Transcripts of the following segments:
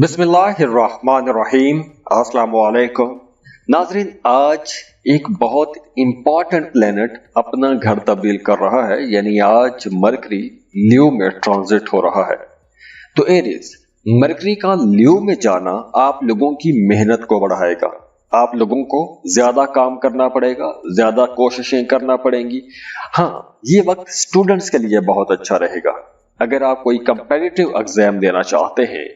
बिस्मिल्लाहिर्रहमानिर्रहीम। अस्सलाम वालेकुम नाजरीन, आज एक बहुत इम्पॉर्टेंट प्लेनेट अपना घर तब्दील कर रहा है, यानी आज मरकरी लियो में ट्रांजिट हो रहा है। तो एरीज, मरकरी का लियो में जाना आप लोगों की मेहनत को बढ़ाएगा। आप लोगों को ज्यादा काम करना पड़ेगा, ज्यादा कोशिशें करना पड़ेंगी। हाँ, ये वक्त स्टूडेंट्स के लिए बहुत अच्छा रहेगा। अगर आप कोई कंपेटिटिव एग्जाम देना चाहते हैं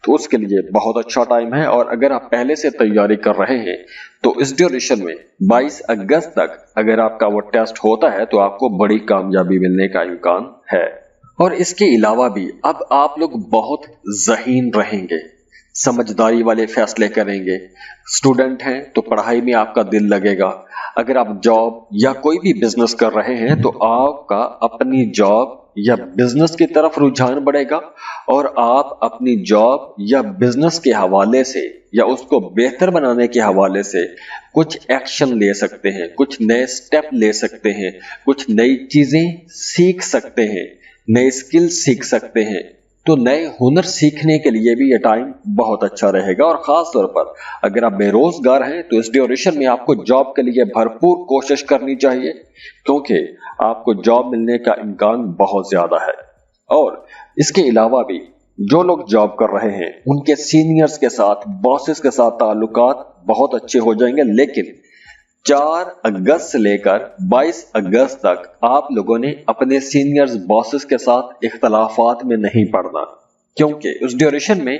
तो उसके लिए बहुत अच्छा टाइम है, और अगर आप पहले से तैयारी कर रहे हैं तो इस ड्यूरेशन में 22 अगस्त तक अगर आपका वो टेस्ट होता है तो आपको बड़ी कामयाबी मिलने का इम्कान है। और इसके अलावा भी अब आप लोग बहुत ज़हीन रहेंगे, समझदारी वाले फैसले करेंगे। स्टूडेंट हैं तो पढ़ाई में आपका दिल लगेगा। अगर आप जॉब या कोई भी बिजनेस कर रहे हैं तो आपका अपनी जॉब या बिजनेस की तरफ रुझान बढ़ेगा, और आप अपनी जॉब या बिजनेस के हवाले से या उसको बेहतर बनाने के हवाले से कुछ एक्शन ले सकते हैं, कुछ नए स्टेप ले सकते हैं, कुछ नई चीजें सीख सकते हैं, नए स्किल सीख सकते हैं। तो नए हुनर सीखने के लिए भी ये टाइम बहुत अच्छा रहेगा। और खास तौर पर अगर आप बेरोजगार हैं तो इस ड्यूरेशन में आपको जॉब के लिए भरपूर कोशिश करनी चाहिए, क्योंकि आपको जॉब मिलने का इम्कान बहुत ज्यादा है। और इसके अलावा भी जो लोग जॉब कर रहे हैं उनके सीनियर्स के साथ, बॉसेस के साथ ताल्लुकात बहुत अच्छे हो जाएंगे। लेकिन 4 अगस्त से लेकर 22 अगस्त तक आप लोगों ने अपने सीनियर्स, बॉसेस के साथ इख्तलाफात में नहीं पड़ना, क्योंकि उस ड्यूरेशन में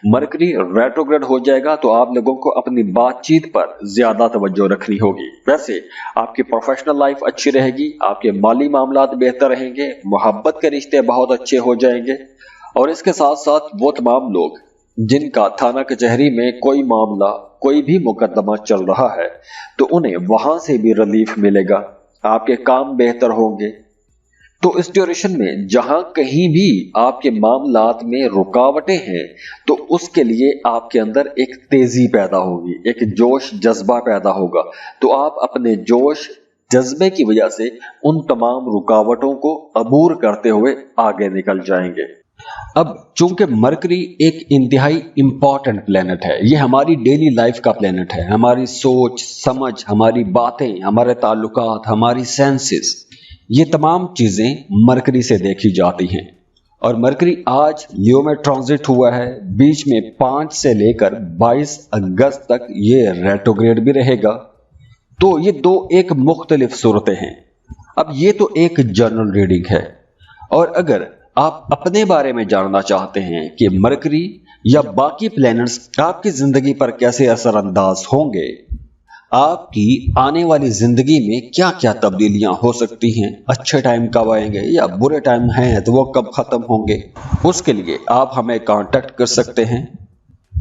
मरकरी रेट्रोग्रेड हो जाएगा। तो आप लोगों को अपनी बातचीत पर ज्यादा तवज्जो रखनी होगी। वैसे आपकी प्रोफेशनल लाइफ अच्छी रहेगी, आपके माली मामलात बेहतर रहेंगे, मोहब्बत के रिश्ते बहुत अच्छे हो जाएंगे। और इसके साथ साथ वो तमाम लोग जिनका थाना कचहरी में कोई मामला, कोई भी मुकदमा चल रहा है, तो उन्हें वहां से भी रिलीफ मिलेगा, आपके काम बेहतर होंगे। तो इस ड्यूरेशन में जहां कहीं भी आपके मामलात में रुकावटें हैं तो उसके लिए आपके अंदर एक तेजी पैदा होगी, एक जोश जज्बा पैदा होगा। तो आप अपने जोश जज्बे की वजह से उन तमाम रुकावटों को अबूर करते हुए आगे निकल जाएंगे। अब चूंकि मरकरी एक इंतहाई इंपॉर्टेंट प्लेनेट है, ये हमारी डेली लाइफ का प्लेनेट है। हमारी सोच समझ, हमारी बातें, हमारे ताल्लुकात, हमारी सेंसेस, ये तमाम चीजें मरकरी से देखी जाती हैं। और मरकरी आज लियो में ट्रांजिट हुआ है। बीच में 5 से लेकर 22 अगस्त तक ये रेट्रोग्रेड भी रहेगा। तो ये दो एक मुख्तलिफ सूरतें हैं। अब ये तो एक जनरल रीडिंग है, और अगर आप अपने बारे में जानना चाहते हैं कि मरकरी या बाकी प्लैनेट्स आपकी जिंदगी पर कैसे असरअंदाज होंगे, आपकी आने वाली जिंदगी में क्या क्या तब्दीलियां हो सकती हैं, अच्छे टाइम कब आएंगे या बुरे टाइम हैं तो वो कब खत्म होंगे, उसके लिए आप हमें कांटेक्ट कर सकते हैं।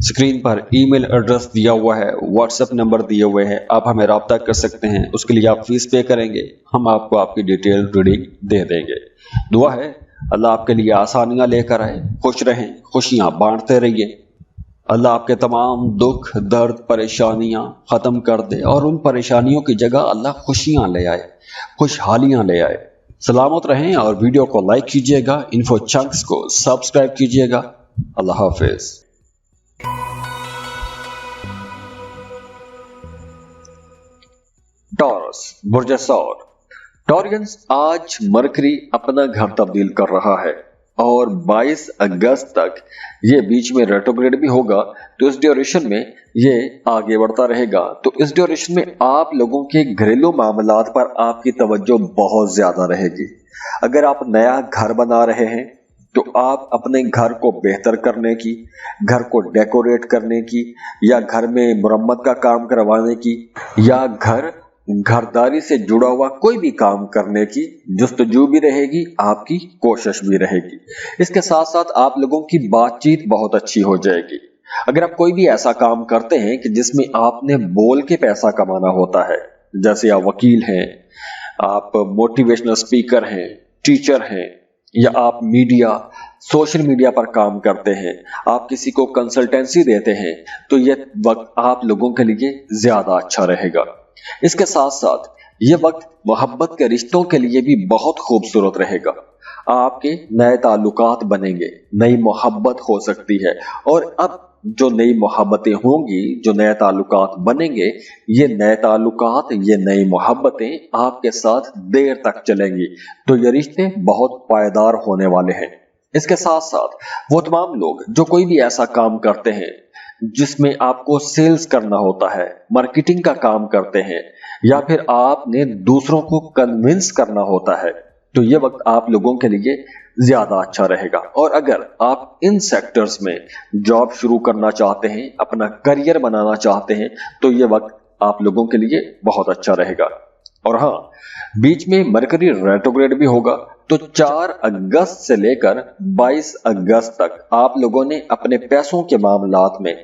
स्क्रीन पर ईमेल एड्रेस दिया हुआ है, व्हाट्सएप नंबर दिए हुए हैं, आप हमें रब्ता कर सकते हैं। उसके लिए आप फीस पे करेंगे, हम आपको आपकी डिटेल रीडिंग दे देंगे। दुआ है अल्लाह आपके लिए आसानियां लेकर आए, खुश रहें, खुशियां बांटते रहिए। अल्लाह आपके तमाम दुख, दर्द, परेशानियां खत्म कर दे, और उन परेशानियों की जगह अल्लाह खुशियां ले आए, खुशहालियां ले आए। सलामत रहें, और वीडियो को लाइक कीजिएगा, इन्फो चंक्स को सब्सक्राइब कीजिएगा। अल्लाह हाफिज। टॉरस, बुर्ज सौर। टॉरियंस, आज मरकरी अपना घर तब्दील कर रहा है, और 22 अगस्त तक ये बीच में रेट्रोग्रेड भी होगा। तो इस ड्यूरेशन में ये आगे बढ़ता रहेगा। तो इस ड्यूरेशन में आप लोगों के घरेलू मामलात पर आपकी तवज्जो बहुत ज्यादा रहेगी। अगर आप नया घर बना रहे हैं तो आप अपने घर को बेहतर करने की, घर को डेकोरेट करने की, या घर में मुरम्मत का काम करवाने की, या घरदारी से जुड़ा हुआ कोई भी काम करने की जुस्तजू भी रहेगी, आपकी कोशिश भी रहेगी। इसके साथ साथ आप लोगों की बातचीत बहुत अच्छी हो जाएगी। अगर आप कोई भी ऐसा काम करते हैं कि जिसमें आपने बोल के पैसा कमाना होता है, जैसे आप वकील हैं, आप मोटिवेशनल स्पीकर हैं, टीचर हैं, या आप सोशल मीडिया पर काम करते हैं, आप किसी को कंसल्टेंसी देते हैं, तो यह वक्त आप लोगों के लिए ज्यादा अच्छा रहेगा। इसके साथ साथ ये वक्त मोहब्बत के रिश्तों के लिए भी बहुत खूबसूरत रहेगा। आपके नए ताल्लुकात बनेंगे, नई मोहब्बत हो सकती है। और अब जो नई मोहब्बतें होंगी, जो नए ताल्लुकात बनेंगे, ये नए ताल्लुकात, ये नई मोहब्बतें आपके साथ देर तक चलेंगी। तो ये रिश्ते बहुत पायदार होने वाले हैं। इसके साथ साथ वो तमाम लोग जो कोई भी ऐसा काम करते हैं जिसमें आपको सेल्स करना होता है, मार्केटिंग का काम करते हैं, या फिर आपने दूसरों को कन्विंस करना होता है, तो ये वक्त आप लोगों के लिए ज्यादा अच्छा रहेगा। और अगर आप इन सेक्टर्स में जॉब शुरू करना चाहते हैं, अपना करियर बनाना चाहते हैं, तो ये वक्त आप लोगों के लिए बहुत अच्छा रहेगा। और हाँ, बीच में मरकरी रेट्रोग्रेड भी होगा, तो 4 अगस्त से लेकर 22 अगस्त तक आप लोगों ने अपने पैसों के मामलात में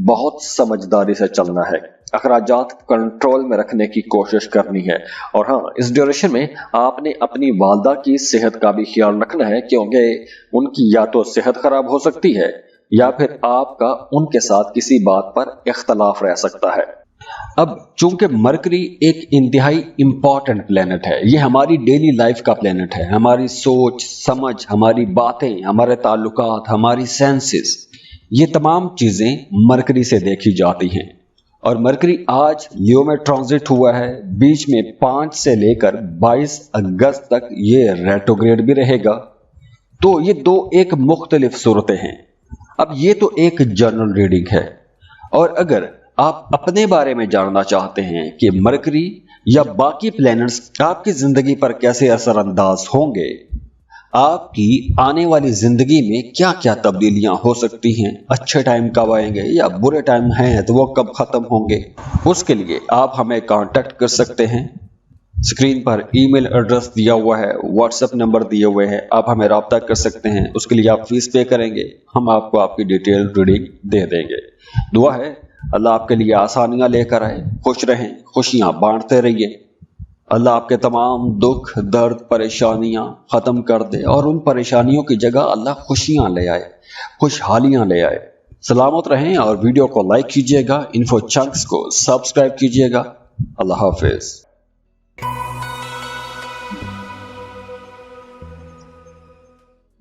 बहुत समझदारी से चलना है, अखराजात कंट्रोल में रखने की कोशिश करनी है। और हाँ, इस ड्यूरेशन में आपने अपनी वालदा की सेहत का भी ख्याल रखना है, क्योंकि उनकी या तो सेहत खराब हो सकती है या फिर आपका उनके साथ किसी बात पर इख्तलाफ रह सकता है। अब चूंकि मरकरी एक इंतहाई इंपॉर्टेंट प्लेनेट है, ये हमारी डेली लाइफ का प्लेनेट है, हमारी सोच समझ, हमारी बातें, हमारे ताल्लुकात, हमारी सेंसेस, ये तमाम चीजें मरकरी से देखी जाती हैं। और मरकरी आज लियो में ट्रांजिट हुआ है, बीच में 5 से लेकर 22 अगस्त तक ये रेट्रोग्रेड भी रहेगा। तो ये दो एक मुख्तलिफ सूरतें हैं। अब ये तो एक जनरल रीडिंग है, और अगर आप अपने बारे में जानना चाहते हैं कि मरकरी या बाकी प्लैनेट्स आपकी जिंदगी पर कैसे असरअंदाज होंगे, आपकी आने वाली जिंदगी में क्या क्या तब्दीलियां हो सकती हैं, अच्छे टाइम कब आएंगे या बुरे टाइम हैं तो वो कब खत्म होंगे, उसके लिए आप हमें कांटेक्ट कर सकते हैं। स्क्रीन पर ईमेल एड्रेस दिया हुआ है, व्हाट्सएप नंबर दिए हुए हैं, आप हमें रब्ता कर सकते हैं। उसके लिए आप फीस पे करेंगे, हम आपको आपकी डिटेल रीडिंग दे देंगे। दुआ है अल्लाह आपके लिए आसानियां लेकर आए, खुश रहें, खुशियां बांटते रहिए। अल्लाह आपके तमाम दुख दर्द परेशानियां खत्म कर दे और उन परेशानियों की जगह अल्लाह खुशियां ले आए, खुशहालियां ले आए। सलामत रहें और वीडियो को लाइक कीजिएगा, इन्फो चंक्स को सब्सक्राइब कीजिएगा। अल्लाह हाफिज।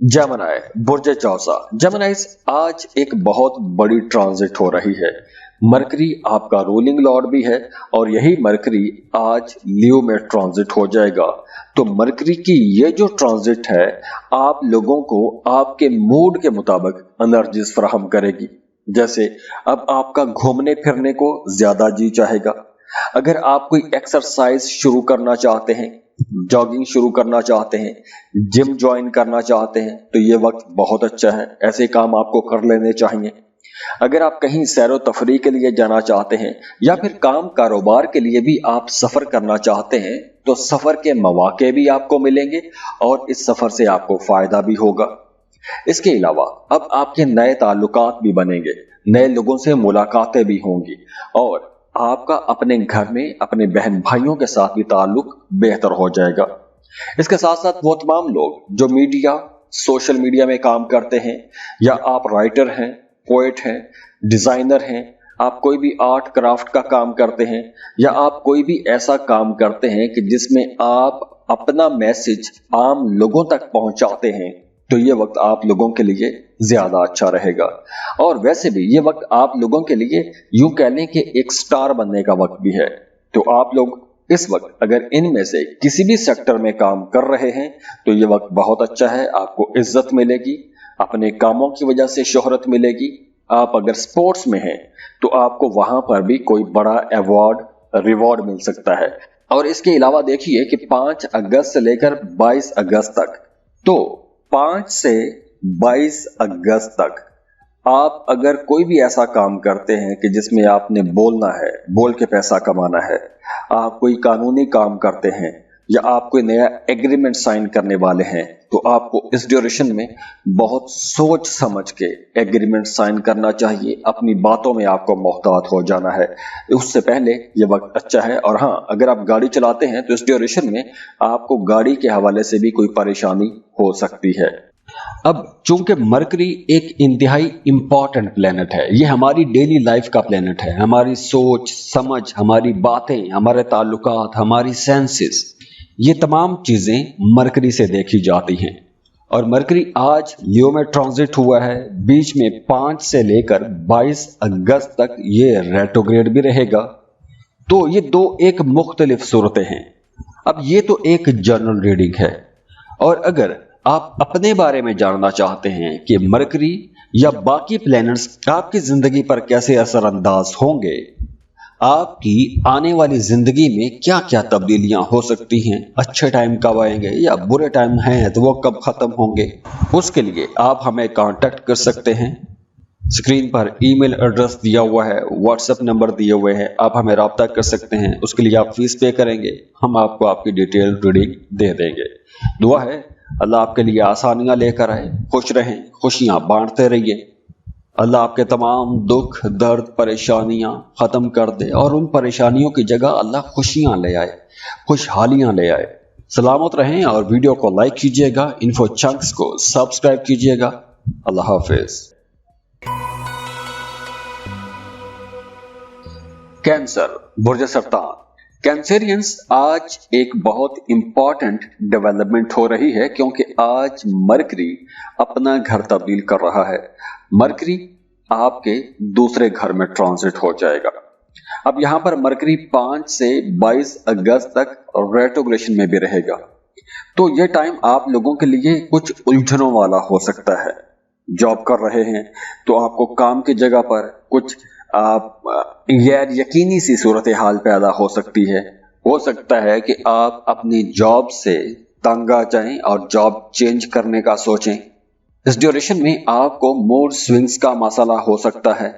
जेमिनी, बुर्ज चौसा। जेमिनीज, आज एक बहुत बड़ी ट्रांजिट हो रही है। मरकरी आपका रूलिंग लॉर्ड भी है और यही मरकरी आज लियो में ट्रांजिट हो जाएगा। तो मरकरी की ये जो ट्रांजिट है आप लोगों को आपके मूड के मुताबिक एनर्जीज फराहम करेगी। जैसे अब आपका घूमने फिरने को ज्यादा जी चाहेगा। अगर आप कोई एक्सरसाइज शुरू करना चाहते हैं, जॉगिंग शुरू करना चाहते हैं, जिम ज्वाइन करना चाहते हैं, तो ये वक्त बहुत अच्छा है, ऐसे काम आपको कर लेने चाहिए। अगर आप कहीं सैरो तफरी के लिए जाना चाहते हैं या फिर काम कारोबार के लिए भी आप सफर करना चाहते हैं, तो सफर के मौके भी आपको मिलेंगे और इस सफर से आपको फायदा भी होगा। इसके अलावा अब आपके नए ताल्लुकात भी बनेंगे, नए लोगों से मुलाकातें भी होंगी और आपका अपने घर में अपने बहन भाइयों के साथ भी ताल्लुक बेहतर हो जाएगा। इसके साथ साथ वो तमाम लोग जो मीडिया, सोशल मीडिया में काम करते हैं, या आप राइटर हैं, पोएट हैं, डिजाइनर हैं, आप कोई भी आर्ट क्राफ्ट का काम करते हैं, या आप कोई भी ऐसा काम करते हैं कि जिसमें आप अपना मैसेज आम लोगों तक पहुंचाते हैं, तो ये वक्त आप लोगों के लिए ज्यादा अच्छा रहेगा। और वैसे भी ये वक्त आप लोगों के लिए यूं कह लें कि एक स्टार बनने का वक्त भी है। तो आप लोग इस वक्त अगर इनमें से किसी भी सेक्टर में काम कर रहे हैं तो ये वक्त बहुत अच्छा है, आपको इज्जत मिलेगी, अपने कामों की वजह से शोहरत मिलेगी। आप अगर स्पोर्ट्स में हैं तो आपको वहां पर भी कोई बड़ा अवार्ड, रिवॉर्ड मिल सकता है। और इसके अलावा देखिए कि 5 अगस्त से लेकर 22 अगस्त तक, तो 5 से 22 अगस्त तक आप अगर कोई भी ऐसा काम करते हैं कि जिसमें आपने बोलना है, बोल के पैसा कमाना है, आप कोई कानूनी काम करते हैं या आप कोई नया एग्रीमेंट साइन करने वाले हैं, तो आपको इस ड्यूरेशन में बहुत सोच समझ के एग्रीमेंट साइन करना चाहिए। अपनी बातों में आपको मोहतात हो जाना है, उससे पहले ये वक्त अच्छा है। और हाँ, अगर आप गाड़ी चलाते हैं तो इस ड्यूरेशन में आपको गाड़ी के हवाले से भी कोई परेशानी हो सकती है। अब चूंकि मरकरी एक इंतहाई इंपॉर्टेंट प्लेनेट है, ये हमारी डेली लाइफ का प्लेनेट है, हमारी सोच समझ, हमारी बातें, हमारे ताल्लुकात, हमारी सेंसेस, ये तमाम चीजें मरकरी से देखी जाती हैं। और मरकरी आज लियो में ट्रांजिट हुआ है, बीच में 5 से लेकर 22 अगस्त तक ये रेट्रोग्रेड भी रहेगा। तो ये दो एक मुख्तलिफ सूरतें हैं। अब ये तो एक जनरल रीडिंग है, और अगर आप अपने बारे में जानना चाहते हैं कि मरकरी या बाकी प्लैनेट्स आपकी जिंदगी पर कैसे असरअंदाज होंगे, आपकी आने वाली जिंदगी में क्या क्या तब्दीलियां हो सकती हैं, अच्छे टाइम कब आएंगे या बुरे टाइम हैं तो वो कब खत्म होंगे, उसके लिए आप हमें कांटेक्ट कर सकते हैं। स्क्रीन पर ईमेल एड्रेस दिया हुआ है, व्हाट्सएप नंबर दिए हुए हैं, आप हमें रब्ता कर सकते हैं। उसके लिए आप फीस पे करेंगे, हम आपको आपकी डिटेल रीडिंग दे देंगे। दुआ है अल्लाह आपके लिए आसानियां लेकर आए, खुश रहें, खुशियां बांटते रहिए। अल्लाह आपके तमाम दुख दर्द परेशानियां खत्म कर दे और उन परेशानियों की जगह अल्लाह खुशियां ले आए, खुशहालियां ले आए। सलामत रहें और वीडियो को लाइक कीजिएगा, इन्फो चंक्स को सब्सक्राइब कीजिएगा। अल्लाह हाफिज। कैंसर, बुर्ज सरतान। कैंसरियंस आज एक बहुत इंपॉर्टेंट डेवलपमेंट हो रही है, क्योंकि आज मरकरी अपना घर तब्दील कर रहा है। मरकरी आपके दूसरे घर में ट्रांजिट हो जाएगा। अब यहां पर मरकरी 5 से 22 अगस्त तक रेट्रोग्रेशन में भी रहेगा। तो ये टाइम आप लोगों के लिए कुछ उलझनों वाला हो सकता है। जॉब कर रहे हैं तो आपको काम की जगह पर कुछ गैर यकीनी सी सूरत हाल पैदा हो सकती है। हो सकता है कि आप अपनी जॉब से तंग आ जाएं और जॉब चेंज करने का सोचें। इस ड्यूरेशन में आपको मूड स्विंग्स का मसला हो सकता है,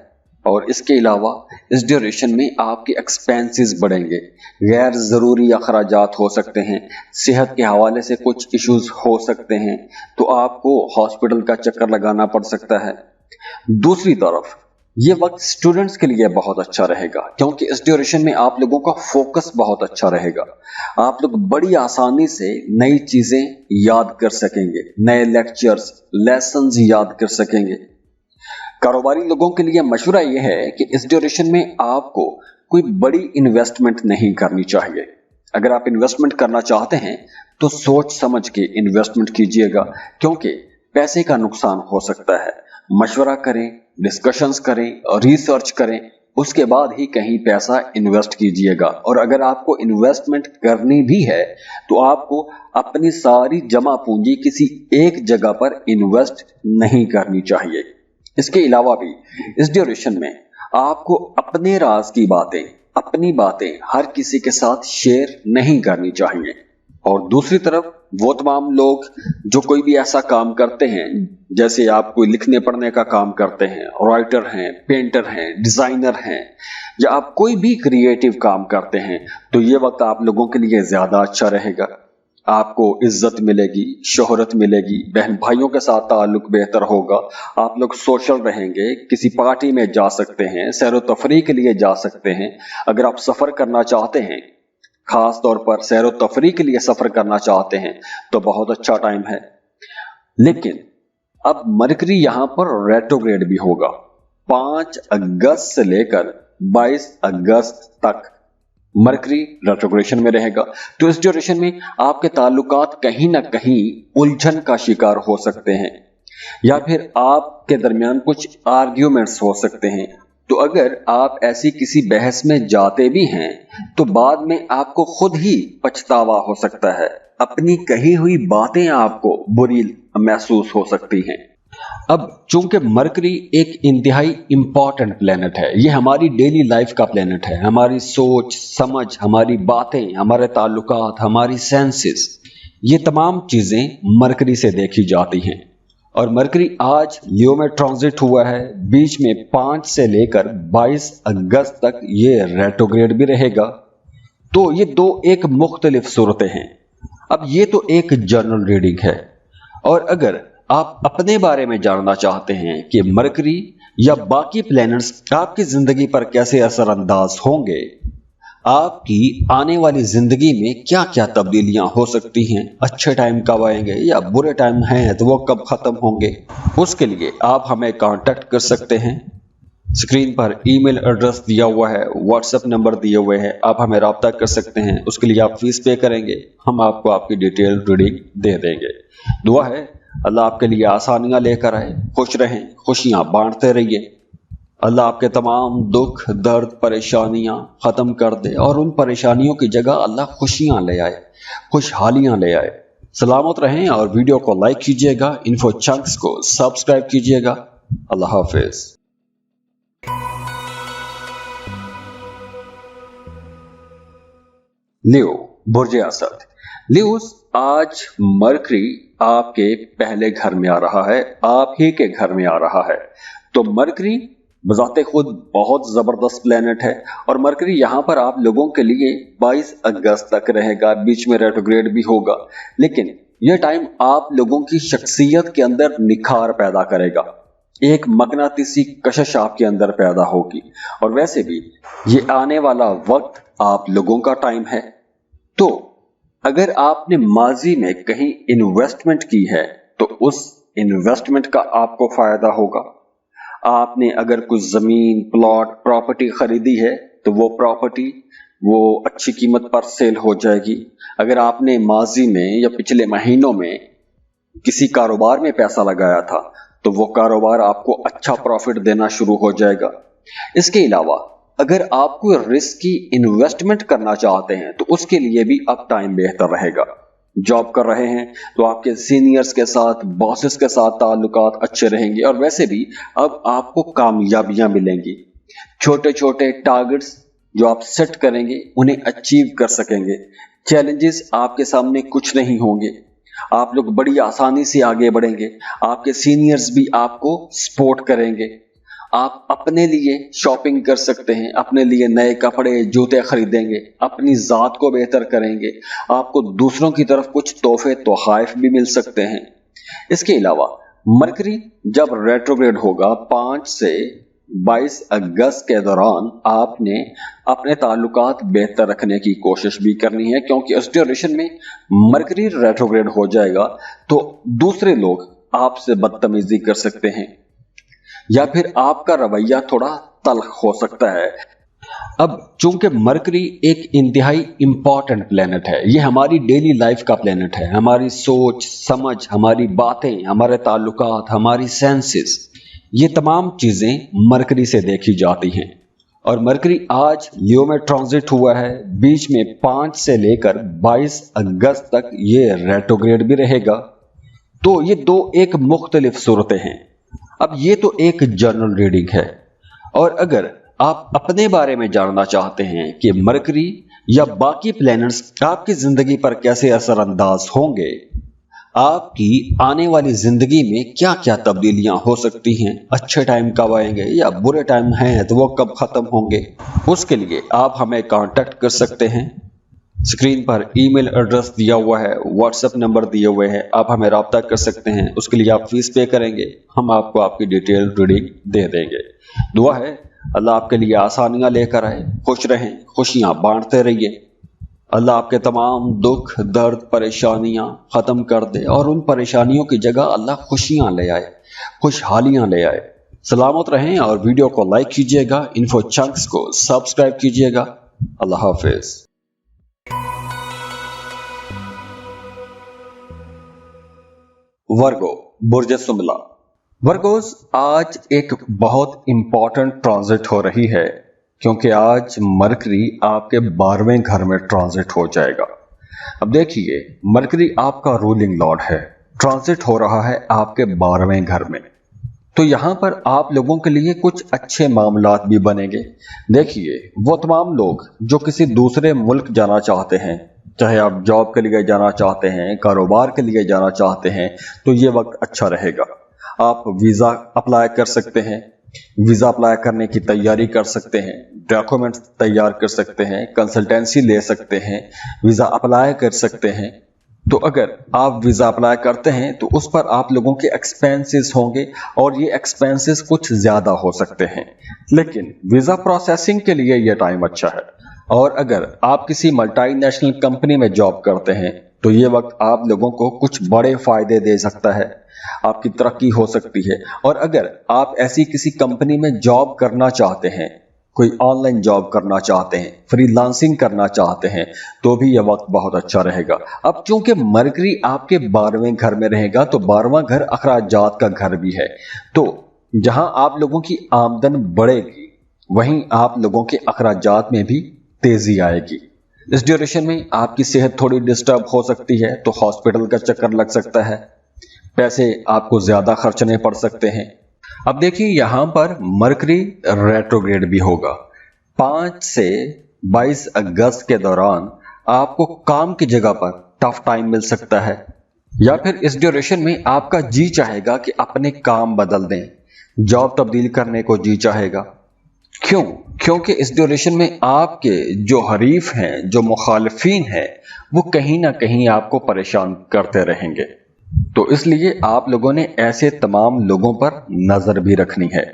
और इसके अलावा इस ड्यूरेशन में आपके एक्सपेंसेस बढ़ेंगे, गैर ज़रूरी अखराजात हो सकते हैं, सेहत के हवाले से कुछ इश्यूज हो सकते हैं, तो आपको हॉस्पिटल का चक्कर लगाना पड़ सकता है। दूसरी तरफ ये वक्त स्टूडेंट्स के लिए बहुत अच्छा रहेगा, क्योंकि इस ड्यूरेशन में आप लोगों का फोकस बहुत अच्छा रहेगा। आप लोग बड़ी आसानी से नई चीजें याद कर सकेंगे, नए लेक्चर्स लेसन्स याद कर सकेंगे। कारोबारी लोगों के लिए मशवरा यह है कि इस ड्यूरेशन में आपको कोई बड़ी इन्वेस्टमेंट नहीं करनी चाहिए। अगर आप इन्वेस्टमेंट करना चाहते हैं तो सोच समझ के इन्वेस्टमेंट कीजिएगा, क्योंकि पैसे का नुकसान हो सकता है। मशवरा करें, डिस्कशंस करें और रिसर्च करें, उसके बाद ही कहीं पैसा इन्वेस्ट कीजिएगा। और अगर आपको इन्वेस्टमेंट करनी भी है तो आपको अपनी सारी जमा पूंजी किसी एक जगह पर इन्वेस्ट नहीं करनी चाहिए। इसके अलावा भी इस ड्यूरेशन में आपको अपने राज की बातें, अपनी बातें हर किसी के साथ शेयर नहीं करनी चाहिए। और दूसरी तरफ वो तमाम लोग जो कोई भी ऐसा काम करते हैं, जैसे आप कोई लिखने पढ़ने का काम करते हैं, राइटर हैं, पेंटर हैं, डिजाइनर हैं, या आप कोई भी क्रिएटिव काम करते हैं, तो ये वक्त आप लोगों के लिए ज्यादा अच्छा रहेगा। आपको इज्जत मिलेगी, शोहरत मिलेगी, बहन भाइयों के साथ ताल्लुक बेहतर होगा, आप लोग सोशल रहेंगे, किसी पार्टी में जा सकते हैं, सैर तफरी के लिए जा सकते हैं। अगर आप सफर करना चाहते हैं, खास तौर पर सैर व तफरी के लिए सफर करना चाहते हैं, तो बहुत अच्छा टाइम है। लेकिन अब मरकरी यहां पर रेट्रोग्रेड भी होगा। 5 अगस्त से लेकर 22 अगस्त तक मरकरी रेट्रोग्रेशन में रहेगा। तो इस ड्यूरेशन में आपके ताल्लुकात कहीं ना कहीं उलझन का शिकार हो सकते हैं, या फिर आपके दरमियान कुछ आर्ग्यूमेंट्स हो सकते हैं। तो अगर आप ऐसी किसी बहस में जाते भी हैं तो बाद में आपको खुद ही पछतावा हो सकता है, अपनी कही हुई बातें आपको बुरी महसूस हो सकती हैं। अब चूंकि मरकरी एक इंतहाई इंपॉर्टेंट प्लेनेट है, ये हमारी डेली लाइफ का प्लेनेट है, हमारी सोच समझ, हमारी बातें, हमारे ताल्लुकात, हमारी सेंसेस, ये तमाम चीजें मरकरी से देखी जाती हैं। और मरकरी आज लियो में ट्रांजिट हुआ है, बीच में 5 से लेकर 22 अगस्त तक ये रेट्रोग्रेड भी रहेगा। तो ये दो एक मुख्तलिफ सूरतें हैं। अब ये तो एक जनरल रीडिंग है, और अगर आप अपने बारे में जानना चाहते हैं कि मरकरी या बाकी प्लैनेट्स आपकी जिंदगी पर कैसे असरअंदाज होंगे, आपकी आने वाली जिंदगी में क्या क्या तब्दीलियां हो सकती हैं, अच्छे टाइम कब आएंगे या बुरे टाइम हैं तो वो कब खत्म होंगे, उसके लिए आप हमें कांटेक्ट कर सकते हैं। स्क्रीन पर ईमेल एड्रेस दिया हुआ है, व्हाट्सएप नंबर दिए हुए हैं, आप हमें रब्ता कर सकते हैं। उसके लिए आप फीस पे करेंगे, हम आपको आपकी डिटेल रीडिंग दे देंगे। दुआ है अल्लाह आपके लिए आसानियां लेकर आए, खुश रहें, खुशियां बांटते रहिए। अल्लाह आपके तमाम दुख दर्द परेशानियां खत्म कर दे और उन परेशानियों की जगह अल्लाह खुशियां ले आए, खुशहालियां ले आए। सलामत रहें और वीडियो को लाइक कीजिएगा, इन्फो चंक्स को सब्सक्राइब कीजिएगा। अल्लाह हाफिज। लियो बुर्ज असद। लियोस, आज मरकरी आपके पहले घर में आ रहा है, आप ही के घर में आ रहा है। तो मरकरी बजाते खुद बहुत जबरदस्त प्लेनेट है और मरकरी यहां पर आप लोगों के लिए 22 अगस्त तक रहेगा, बीच में रेट्रोग्रेड भी होगा, लेकिन यह टाइम आप लोगों की शख्सियत के अंदर निखार पैदा करेगा, एक मगनातीसी कशिश आपके अंदर पैदा होगी। और वैसे भी ये आने वाला वक्त आप लोगों का टाइम है। तो अगर आपने माजी में कहीं इन्वेस्टमेंट की है तो उस इन्वेस्टमेंट का आपको फायदा होगा। आपने अगर कुछ जमीन प्लॉट प्रॉपर्टी खरीदी है तो वो प्रॉपर्टी वो अच्छी कीमत पर सेल हो जाएगी। अगर आपने माजी में या पिछले महीनों में किसी कारोबार में पैसा लगाया था तो वो कारोबार आपको अच्छा प्रॉफिट देना शुरू हो जाएगा। इसके अलावा अगर आप कोई रिस्की इन्वेस्टमेंट करना चाहते हैं तो उसके लिए भी अब टाइम बेहतर रहेगा। जॉब कर रहे हैं तो आपके सीनियर्स के साथ, बॉसेस के साथ ताल्लुकात अच्छे रहेंगे और वैसे भी अब आपको कामयाबियां मिलेंगी। छोटे छोटे टारगेट्स जो आप सेट करेंगे उन्हें अचीव कर सकेंगे। चैलेंजेस आपके सामने कुछ नहीं होंगे, आप लोग बड़ी आसानी से आगे बढ़ेंगे। आपके सीनियर्स भी आपको सपोर्ट करेंगे। आप अपने लिए शॉपिंग कर सकते हैं, अपने लिए नए कपड़े जूते खरीदेंगे, अपनी जात को बेहतर करेंगे। आपको दूसरों की तरफ कुछ तोहफे तोहाइफ भी मिल सकते हैं। इसके अलावा मरकरी जब रेट्रोग्रेड होगा 5 से 22 अगस्त के दौरान आपने अपने ताल्लुकात बेहतर रखने की कोशिश भी करनी है, क्योंकि इस ड्यूरेशन में मरकरी रेट्रोग्रेड हो जाएगा तो दूसरे लोग आपसे बदतमीजी कर सकते हैं या फिर आपका रवैया थोड़ा तल्ख हो सकता है। अब चूंकि मरकरी एक इंतहाई इंपॉर्टेंट प्लेनेट है, ये हमारी डेली लाइफ का प्लेनेट है, हमारी सोच समझ, हमारी बातें, हमारे ताल्लुकात, हमारी सेंसेस, ये तमाम चीजें मरकरी से देखी जाती हैं। और मरकरी आज लियो में ट्रांजिट हुआ है, बीच में 5 से लेकर 22 अगस्त तक ये रेट्रोग्रेड भी रहेगा। तो ये दो एक मुख्तलिफ सूरतें हैं। अब ये तो एक जनरल रीडिंग है और अगर आप अपने बारे में जानना चाहते हैं कि मरकरी या बाकी प्लैनेट्स आपकी जिंदगी पर कैसे असरअंदाज होंगे, आपकी आने वाली जिंदगी में क्या क्या तब्दीलियां हो सकती हैं, अच्छे टाइम कब आएंगे या बुरे टाइम हैं तो वो कब खत्म होंगे, उसके लिए आप हमें कांटेक्ट कर सकते हैं। स्क्रीन पर ईमेल एड्रेस दिया हुआ है, व्हाट्सएप नंबर दिए हुए हैं, आप हमें रब्ता कर सकते हैं। उसके लिए आप फीस पे करेंगे, हम आपको आपकी डिटेल रीडिंग दे देंगे। दुआ है अल्लाह आपके लिए आसानियां लेकर आए, खुश रहें, खुशियां बांटते रहिए। अल्लाह आपके तमाम दुख दर्द परेशानियां खत्म कर दे और उन परेशानियों की जगह अल्लाह खुशियां ले आए, खुशहालियां ले आए। सलामत रहें और वीडियो को लाइक कीजिएगा, इन्फो चंक्स को सब्सक्राइब कीजिएगा। अल्लाह हाफिज। वर्गो बुर्ज सुमला। वर्गोस, आज एक बहुत इंपॉर्टेंट ट्रांजिट हो रही है क्योंकि आज मरकरी आपके 12वें घर में ट्रांजिट हो जाएगा। अब देखिए, मरकरी आपका रूलिंग लॉर्ड है, ट्रांजिट हो रहा है आपके 12वें घर में, तो यहां पर आप लोगों के लिए कुछ अच्छे मामलात भी बनेंगे। देखिए, वो तमाम लोग जो किसी दूसरे मुल्क जाना चाहते हैं, चाहे आप जॉब के लिए जाना चाहते हैं, कारोबार के लिए जाना चाहते हैं, तो ये वक्त अच्छा रहेगा। आप वीज़ा अप्लाई कर सकते हैं, वीज़ा अप्लाई करने की तैयारी कर सकते हैं, डॉक्यूमेंट्स तैयार कर सकते हैं, कंसल्टेंसी ले सकते हैं, वीज़ा अप्लाई कर सकते हैं। तो अगर आप वीज़ा अप्लाई करते हैं तो उस पर आप लोगों के एक्सपेंसेस होंगे और ये एक्सपेंसेस कुछ ज़्यादा हो सकते हैं, लेकिन वीज़ा प्रोसेसिंग के लिए ये टाइम अच्छा है। और अगर आप किसी मल्टीनेशनल कंपनी में जॉब करते हैं तो ये वक्त आप लोगों को कुछ बड़े फायदे दे सकता है, आपकी तरक्की हो सकती है। और अगर आप ऐसी किसी कंपनी में जॉब करना चाहते हैं कोई ऑनलाइन जॉब करना चाहते हैं, फ्रीलांसिंग करना चाहते हैं, तो भी यह वक्त बहुत अच्छा रहेगा। अब चूंकि मरकरी आपके 12वें घर में रहेगा, तो 12वां घर अखराजात का घर भी है, तो जहां आप लोगों की आमदन बढ़ेगी वहीं आप लोगों के अखराजात में भी तेजी आएगी। इस ड्यूरेशन में आपकी सेहत थोड़ी डिस्टर्ब हो सकती है, तो हॉस्पिटल का चक्कर लग सकता है, पैसे आपको ज्यादा खर्चने पड़ सकते हैं। अब देखिए यहां पर मरकरी रेट्रोग्रेड भी होगा। 5 से 22 अगस्त के दौरान आपको काम की जगह पर टफ टाइम मिल सकता है, या फिर इस ड्यूरेशन में आपका जी चाहेगा कि अपने काम बदल दें, जॉब तब्दील करने को जी चाहेगा। क्यों? क्योंकि इस ड्यूरेशन में आपके जो हरीफ हैं, जो मुखालिफिन हैं, वो कहीं ना कहीं आपको परेशान करते रहेंगे, तो इसलिए आप लोगों ने ऐसे तमाम लोगों पर नजर भी रखनी है।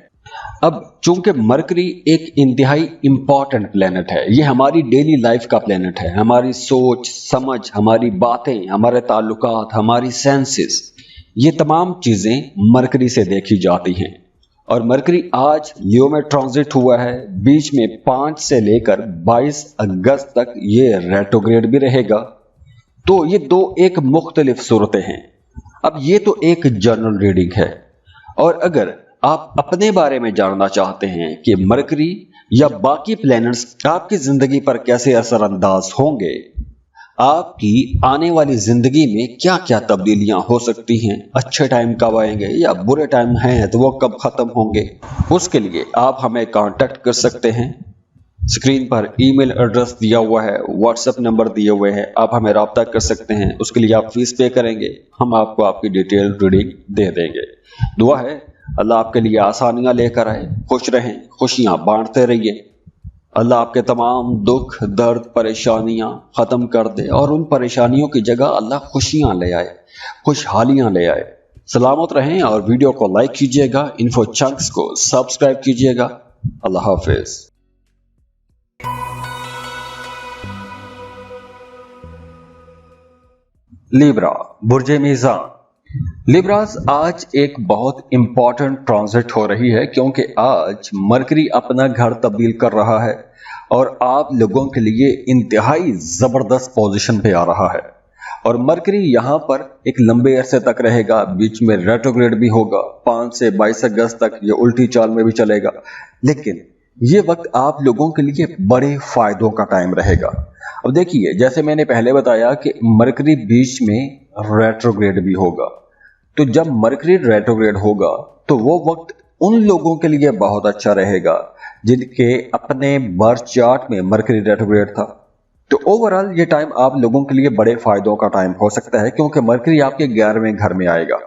अब चूंकि मरकरी एक इंतहाई इंपॉर्टेंट प्लेनेट है, ये हमारी डेली लाइफ का प्लेनेट है, हमारी सोच समझ, हमारी बातें, हमारे ताल्लुकात, हमारी सेंसेस, ये तमाम चीजें मरकरी से देखी जाती हैं। और मरकरी आज लियो में ट्रांजिट हुआ है, बीच में 5 से लेकर 22 अगस्त तक ये रेट्रोग्रेड भी रहेगा। तो ये दो एक मुख्तलिफ सूरतें हैं। अब ये तो एक जनरल रीडिंग है, और अगर आप अपने बारे में जानना चाहते हैं कि मरकरी या बाकी प्लैनेट्स आपकी जिंदगी पर कैसे असरअंदाज होंगे, आपकी आने वाली जिंदगी में क्या क्या तब्दीलियां हो सकती हैं, अच्छे टाइम कब आएंगे या बुरे टाइम हैं तो वो कब खत्म होंगे, उसके लिए आप हमें कांटेक्ट कर सकते हैं। स्क्रीन पर ईमेल एड्रेस दिया हुआ है, व्हाट्सएप नंबर दिए हुए हैं, आप हमें रब्ता कर सकते हैं। उसके लिए आप फीस पे करेंगे, हम आपको आपकी डिटेल रीडिंग दे देंगे। दुआ है अल्लाह आपके लिए आसानियां लेकर आए, खुश रहें, खुशियां बांटते रहिए। अल्लाह आपके तमाम दुख दर्द परेशानियां खत्म कर दे, और उन परेशानियों की जगह अल्लाह खुशियां ले आए, खुशहालियां ले आए। सलामत रहें और वीडियो को लाइक कीजिएगा, इन्फो चंक्स को सब्सक्राइब कीजिएगा। अल्लाह हाफिज। लिब्रा, बुर्जे मीज़ान। लिब्रास आज एक बहुत इंपॉर्टेंट ट्रांजिट हो रही है, क्योंकि आज मरकरी अपना घर तब्दील कर रहा है और आप लोगों के लिए इंतहाई जबरदस्त पोजीशन पे आ रहा है। और मरकरी यहाँ पर एक लंबे अरसे तक रहेगा, बीच में रेट्रोग्रेड भी होगा, 5 से 22 अगस्त तक ये उल्टी चाल में भी चलेगा। लेकिन ये वक्त आप लोगों के लिए बड़े फायदों का टाइम रहेगा। अब देखिए, जैसे मैंने पहले बताया कि मरकरी बीच में रेट्रोग्रेड भी होगा, तो जब मरकरी रेट्रोग्रेड होगा तो वो वक्त उन लोगों के लिए बहुत अच्छा रहेगा जिनके अपने बर्थ चार्ट में मरकरी रेट्रोग्रेड था। तो ओवरऑल ये टाइम आप लोगों के लिए बड़े फायदों का टाइम हो सकता है, क्योंकि मरकरी आपके 11वें घर में आएगा।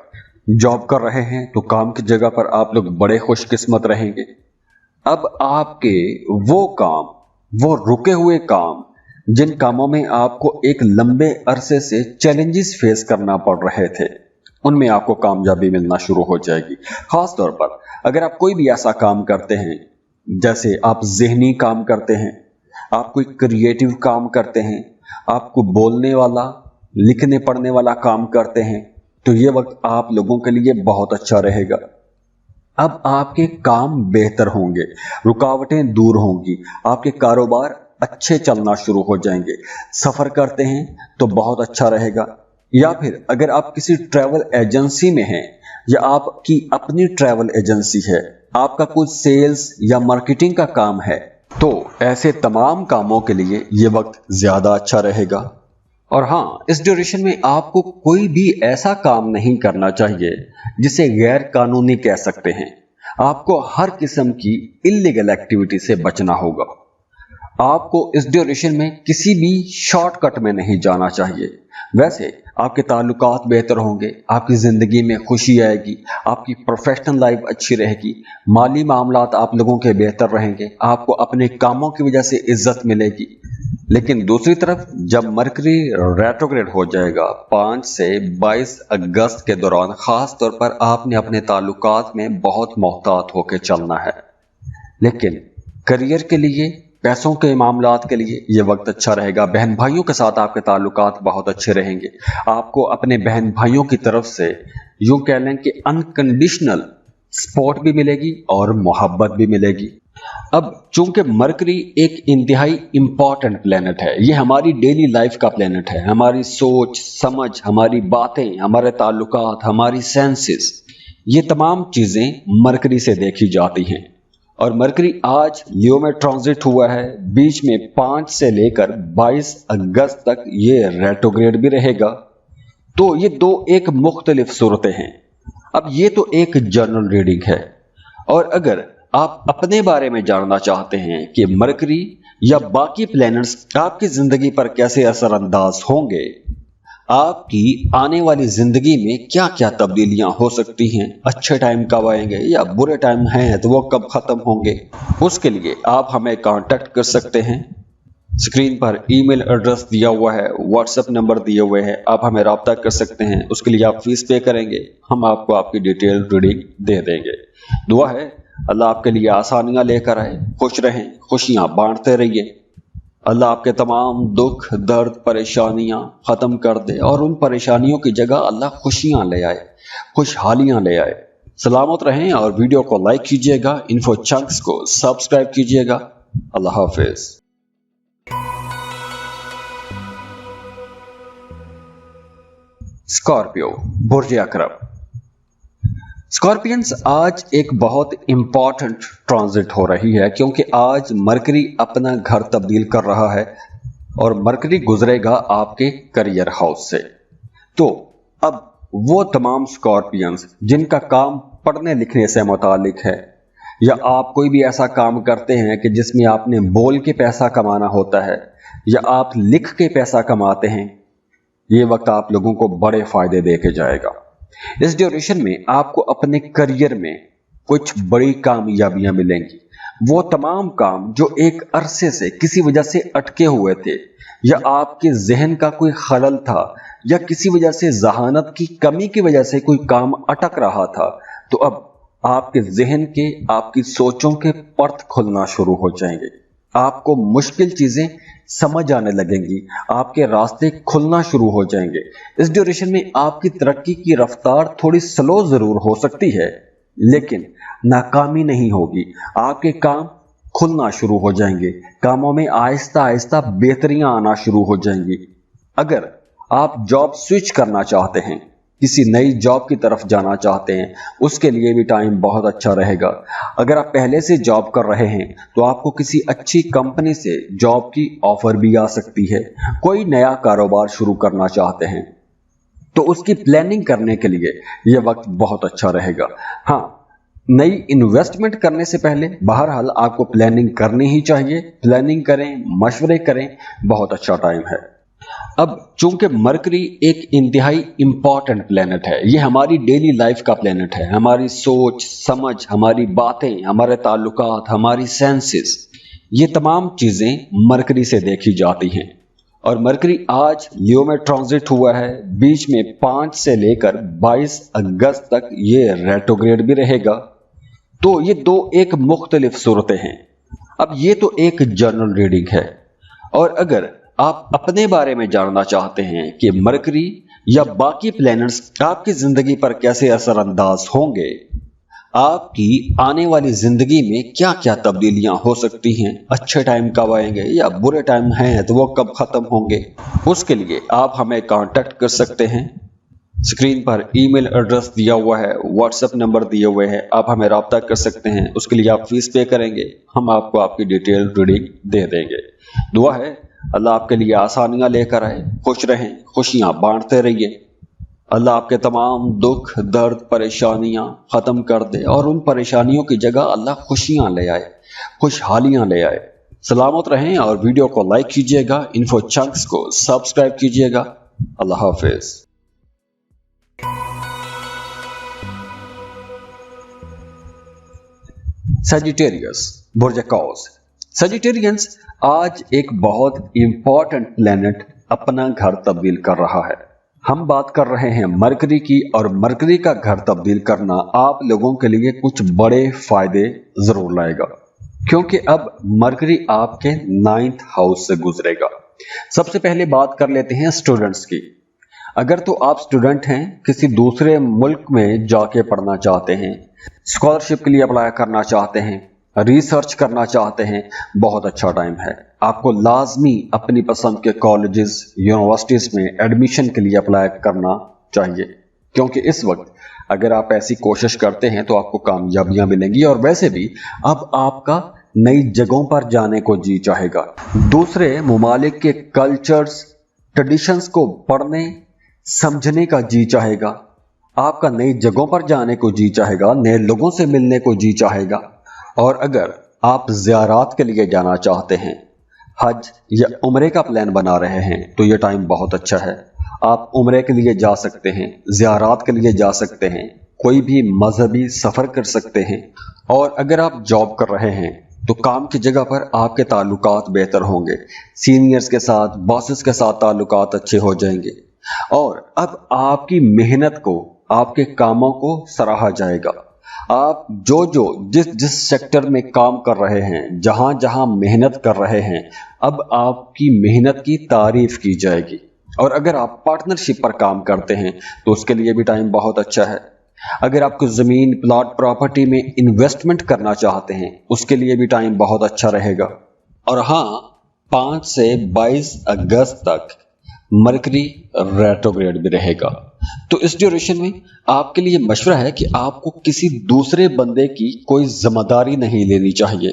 जॉब कर रहे हैं तो काम की जगह पर आप लोग बड़े खुशकिस्मत रहेंगे। अब आपके वो काम, वो रुके हुए काम, जिन कामों में आपको एक लंबे अरसे से चैलेंजेस फेस करना पड़ रहे थे, उनमें आपको कामयाबी मिलना शुरू हो जाएगी। खास तौर पर अगर आप कोई भी ऐसा काम करते हैं, जैसे आप ज़हनी काम करते हैं, आप कोई क्रिएटिव काम करते हैं, आपको बोलने वाला लिखने पढ़ने वाला काम करते हैं, तो ये वक्त आप लोगों के लिए बहुत अच्छा रहेगा। अब आपके काम बेहतर होंगे, रुकावटें दूर होंगी, आपके कारोबार अच्छे चलना शुरू हो जाएंगे। सफर करते हैं तो बहुत अच्छा रहेगा, या फिर अगर आप किसी ट्रैवल एजेंसी में हैं या आपकी अपनी ट्रैवल एजेंसी है, आपका कुछ सेल्स या मार्केटिंग का काम है, तो ऐसे तमाम कामों के लिए ये वक्त ज्यादा अच्छा रहेगा। और हाँ, इस ड्यूरेशन में आपको कोई भी ऐसा काम नहीं करना चाहिए जिसे गैर कानूनी कह सकते हैं। आपको हर किस्म की इल्लीगल एक्टिविटी से बचना होगा। आपको इस ड्यूरेशन में किसी भी शॉर्टकट में नहीं जाना चाहिए। वैसे आपके ताल्लुकात बेहतर होंगे, आपकी ज़िंदगी में खुशी आएगी, आपकी प्रोफेशनल लाइफ अच्छी रहेगी, माली मामलात आप लोगों के बेहतर रहेंगे, आपको अपने कामों की वजह से इज्जत मिलेगी। लेकिन दूसरी तरफ जब मरकरी रेट्रोग्रेड हो जाएगा 5 से 22 अगस्त के दौरान, ख़ास तौर पर आपने अपने ताल्लुकात में बहुत मोहतात होकर चलना है। लेकिन करियर के लिए, पैसों के मामलात के लिए ये वक्त अच्छा रहेगा। बहन भाइयों के साथ आपके ताल्लुकात बहुत अच्छे रहेंगे। आपको अपने बहन भाइयों की तरफ से यूं कह लें कि अनकंडीशनल सपोर्ट भी मिलेगी और मोहब्बत भी मिलेगी। अब चूंकि मरकरी एक इंतहाई इंपॉर्टेंट प्लेनेट है, ये हमारी डेली लाइफ का प्लेनेट है, हमारी सोच समझ, हमारी बातें, हमारे ताल्लुकात, हमारी सेंसेस, ये तमाम चीजें मरकरी से देखी जाती हैं। और मरकरी आज लियो में ट्रांजिट हुआ है, बीच में 5 से लेकर 22 अगस्त तक ये रेट्रोग्रेड भी रहेगा। तो ये दो एक मुख्तलिफ सूरतें हैं। अब ये तो एक जनरल रीडिंग है, और अगर आप अपने बारे में जानना चाहते हैं कि मरकरी या बाकी प्लैनेट्स आपकी जिंदगी पर कैसे असरअंदाज होंगे, आपकी आने वाली जिंदगी में क्या क्या तब्दीलियां हो सकती हैं, अच्छे टाइम कब आएंगे या बुरे टाइम हैं तो वो कब खत्म होंगे, उसके लिए आप हमें कांटेक्ट कर सकते हैं। स्क्रीन पर ईमेल एड्रेस दिया हुआ है, व्हाट्सएप नंबर दिए हुए हैं, आप हमें रब्ता कर सकते हैं। उसके लिए आप फीस पे करेंगे, हम आपको आपकी डिटेल रीडिंग दे देंगे। दुआ है अल्लाह आपके लिए आसानियां लेकर आए, खुश रहें, खुशियां बांटते रहिए। अल्लाह आपके तमाम दुख दर्द परेशानियां खत्म कर दे और उन परेशानियों की जगह अल्लाह खुशियां ले आए, खुशहालियां ले आए। सलामत रहें और वीडियो को लाइक कीजिएगा, इन्फो चंक्स को सब्सक्राइब कीजिएगा। अल्लाह हाफिज। स्कॉर्पियो बुर्ज अकरब। स्कॉर्पियंस आज एक बहुत इंपॉर्टेंट ट्रांजिट हो रही है, क्योंकि आज मरकरी अपना घर तब्दील कर रहा है और मरकरी गुजरेगा आपके करियर हाउस से। तो अब वो तमाम स्कॉर्पियंस जिनका काम पढ़ने लिखने से मुतालिक है, या आप कोई भी ऐसा काम करते हैं कि जिसमें आपने बोल के पैसा कमाना होता है या आप लिख के पैसा कमाते हैं, ये वक्त आप लोगों को बड़े फायदे दे के जाएगा। इस ड्यूरेशन में आपको अपने करियर में कुछ बड़ी कामयाबियां मिलेंगी। वो तमाम काम जो एक अरसे से किसी वजह से अटके हुए थे, या आपके जहन का कोई खलल था, या किसी वजह से जहानत की कमी की वजह से कोई काम अटक रहा था, तो अब आपके जहन के, आपकी सोचों के पर्त खुलना शुरू हो जाएंगे। आपको मुश्किल चीजें समझ आने लगेंगी, आपके रास्ते खुलना शुरू हो जाएंगे। इस ड्यूरेशन में आपकी तरक्की की रफ्तार थोड़ी स्लो जरूर हो सकती है, लेकिन नाकामी नहीं होगी। आपके काम खुलना शुरू हो जाएंगे, कामों में आहिस्ता आहिस्ता बेहतरियां आना शुरू हो जाएंगी। अगर आप जॉब स्विच करना चाहते हैं, किसी नई जॉब की तरफ जाना चाहते हैं, उसके लिए भी टाइम बहुत अच्छा रहेगा। अगर आप पहले से जॉब कर रहे हैं तो आपको किसी अच्छी कंपनी से जॉब की ऑफर भी आ सकती है। कोई नया कारोबार शुरू करना चाहते हैं तो उसकी प्लानिंग करने के लिए यह वक्त बहुत अच्छा रहेगा। हाँ, नई इन्वेस्टमेंट करने से पहले बहरहाल आपको प्लानिंग करनी ही चाहिए। प्लानिंग करें, मशवरे करें, बहुत अच्छा टाइम है। अब चूंकि मरकरी एक इंतहाई इंपॉर्टेंट प्लेनेट है, ये हमारी डेली लाइफ का प्लेनेट है, हमारी सोच समझ, हमारी बातें, हमारे ताल्लुकात, हमारी सेंसेस, ये तमाम चीजें मरकरी से देखी जाती हैं। और मरकरी आज लियो में ट्रांजिट हुआ है, बीच में 5 से लेकर 22 अगस्त तक ये रेट्रोग्रेड भी रहेगा। तो ये दो एक मुख्तलिफ सूरतें हैं। अब ये तो एक जनरल रीडिंग है, और अगर आप अपने बारे में जानना चाहते हैं कि मरकरी या बाकी प्लैनेट्स आपकी जिंदगी पर कैसे असरअंदाज होंगे, आपकी आने वाली जिंदगी में क्या क्या तब्दीलियां हो सकती हैं, अच्छे टाइम कब आएंगे या बुरे टाइम हैं तो वो कब खत्म होंगे, उसके लिए आप हमें कांटेक्ट कर सकते हैं। स्क्रीन पर ईमेल एड्रेस दिया हुआ है, व्हाट्सएप नंबर दिए हुए हैं, आप हमें रब्ता कर सकते हैं। उसके लिए आप फीस पे करेंगे, हम आपको आपकी डिटेल रीडिंग दे देंगे। दुआ है अल्लाह आपके लिए आसानियां लेकर आए, खुश रहें, खुशियां बांटते रहिए। अल्लाह आपके तमाम दुख दर्द परेशानियां खत्म कर दे और उन परेशानियों की जगह अल्लाह खुशियां ले आए, खुशहालियां ले आए। सलामत रहें और वीडियो को लाइक कीजिएगा, इन्फो चंक्स को सब्सक्राइब कीजिएगा। अल्लाह हाफिज। सजिटेरियस बुर्ज कौस। सजिटेरियंस आज एक बहुत इंपॉर्टेंट प्लेनेट अपना घर तब्दील कर रहा है। हम बात कर रहे हैं मरकरी की, और मरकरी का घर तब्दील करना आप लोगों के लिए कुछ बड़े फायदे जरूर लाएगा, क्योंकि अब मरकरी आपके 9th हाउस से गुजरेगा। सबसे पहले बात कर लेते हैं स्टूडेंट्स की। अगर तो आप स्टूडेंट हैं, किसी दूसरे मुल्क में जाके पढ़ना चाहते हैं, स्कॉलरशिप के लिए अप्लाई करना चाहते हैं, रिसर्च करना चाहते हैं, बहुत अच्छा टाइम है। आपको लाजमी अपनी पसंद के कॉलेजेस, यूनिवर्सिटीज में एडमिशन के लिए अप्लाई करना चाहिए, क्योंकि इस वक्त अगर आप ऐसी कोशिश करते हैं तो आपको कामयाबियां मिलेंगी। और वैसे भी अब आपका नई जगहों पर जाने को जी चाहेगा, दूसरे ममालिक के कल्चर्स, ट्रेडिशंस को पढ़ने समझने का जी चाहेगा, आपका नई जगहों पर जाने को जी चाहेगा, नए लोगों से मिलने को जी चाहेगा। और अगर आप ज़ियारत के लिए जाना चाहते हैं, हज या उम्रे का प्लान बना रहे हैं, तो ये टाइम बहुत अच्छा है। आप उम्रे के लिए जा सकते हैं, ज़ियारत के लिए जा सकते हैं, कोई भी मजहबी सफ़र कर सकते हैं। और अगर आप जॉब कर रहे हैं तो काम की जगह पर आपके ताल्लुकात बेहतर होंगे, सीनियर्स के साथ, बॉसेस के साथ ताल्लुकात अच्छे हो जाएंगे। और अब आपकी मेहनत को, आपके कामों को सराहा जाएगा। आप जिस सेक्टर में काम कर रहे हैं, जहां जहां मेहनत कर रहे हैं, अब आपकी मेहनत की तारीफ की जाएगी। और अगर आप पार्टनरशिप पर काम करते हैं तो उसके लिए भी टाइम बहुत अच्छा है। अगर आपको ज़मीन, प्लॉट, प्रॉपर्टी में इन्वेस्टमेंट करना चाहते हैं, उसके लिए भी टाइम बहुत अच्छा रहेगा। और हाँ, 5 से 22 अगस्त तक मरकरी रेट्रोग्रेड भी रहेगा। तो इस ड्यूरेशन में आपके लिए मशवरा है कि आपको किसी दूसरे बंदे की कोई जिम्मेदारी नहीं लेनी चाहिए,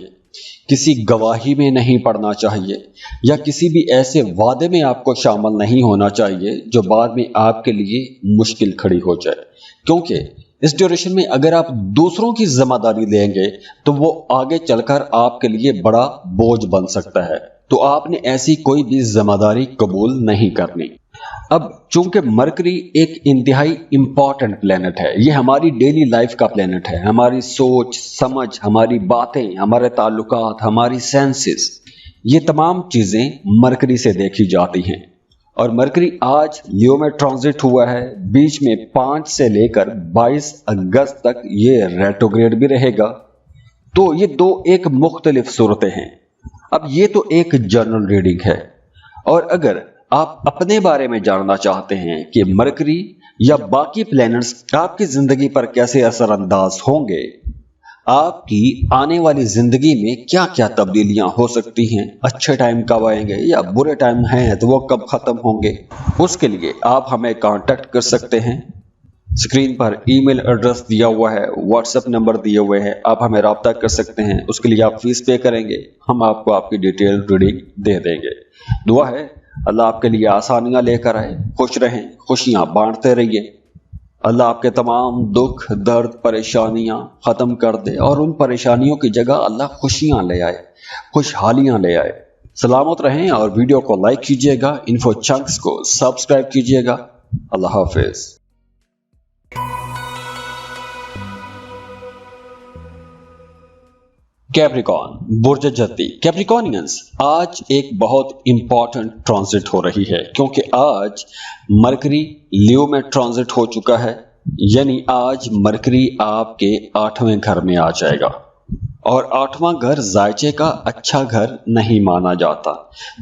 किसी गवाही में नहीं पड़ना चाहिए, या किसी भी ऐसे वादे में आपको शामिल नहीं होना चाहिए जो बाद में आपके लिए मुश्किल खड़ी हो जाए। क्योंकि इस ड्यूरेशन में अगर आप दूसरों की जिम्मेदारी लेंगे तो वो आगे चलकर आपके लिए बड़ा बोझ बन सकता है। तो आपने ऐसी कोई भी जिम्मेदारी कबूल नहीं करनी। अब चूंकि मरकरी एक इंतहाई इंपॉर्टेंट प्लेनेट है, ये हमारी डेली लाइफ का प्लेनेट है, हमारी सोच समझ, हमारी बातें, हमारे ताल्लुकात, हमारी सेंसेस, ये तमाम चीजें मरकरी से देखी जाती हैं। और मरकरी आज लियो में ट्रांजिट हुआ है, बीच में 5 से लेकर 22 अगस्त तक ये रेट्रोग्रेड भी रहेगा। तो ये दो एक मुख्तलिफ सूरतें हैं। अब ये तो एक जनरल रीडिंग है, और अगर आप अपने बारे में जानना चाहते हैं कि मरकरी या बाकी प्लैनेट्स आपकी जिंदगी पर कैसे असरअंदाज होंगे, आपकी आने वाली जिंदगी में क्या क्या तब्दीलियां हो सकती हैं, अच्छे टाइम कब आएंगे या बुरे टाइम हैं तो वो कब खत्म होंगे, उसके लिए आप हमें कांटेक्ट कर सकते हैं। स्क्रीन पर ईमेल एड्रेस दिया हुआ है, व्हाट्सएप नंबर दिए हुए हैं, आप हमें रब्ता कर सकते हैं। उसके लिए आप फीस पे करेंगे, हम आपको आपकी डिटेल रीडिंग दे देंगे। दुआ है अल्लाह आपके लिए आसानियां लेकर आए, खुश रहें, खुशियां बांटते रहिए। अल्लाह आपके तमाम दुख, दर्द, परेशानियां खत्म कर दे और उन परेशानियों की जगह अल्लाह खुशियां ले आए, खुशहालियां ले आए। सलामत रहें और वीडियो को लाइक कीजिएगा, इन्फो चंक्स को सब्सक्राइब कीजिएगा। अल्लाह हाफिज। कैप्रिकॉर्न, बुर्ज जद्दी, कैप्रिकॉर्नियंस, आज एक बहुत इंपॉर्टेंट ट्रांजिट हो रही है, क्योंकि आज मरकरी लियो में ट्रांजिट हो चुका है। यानी आज मरकरी आपके 8वें घर में आ जाएगा, और 8वां घर जायचे का अच्छा घर नहीं माना जाता।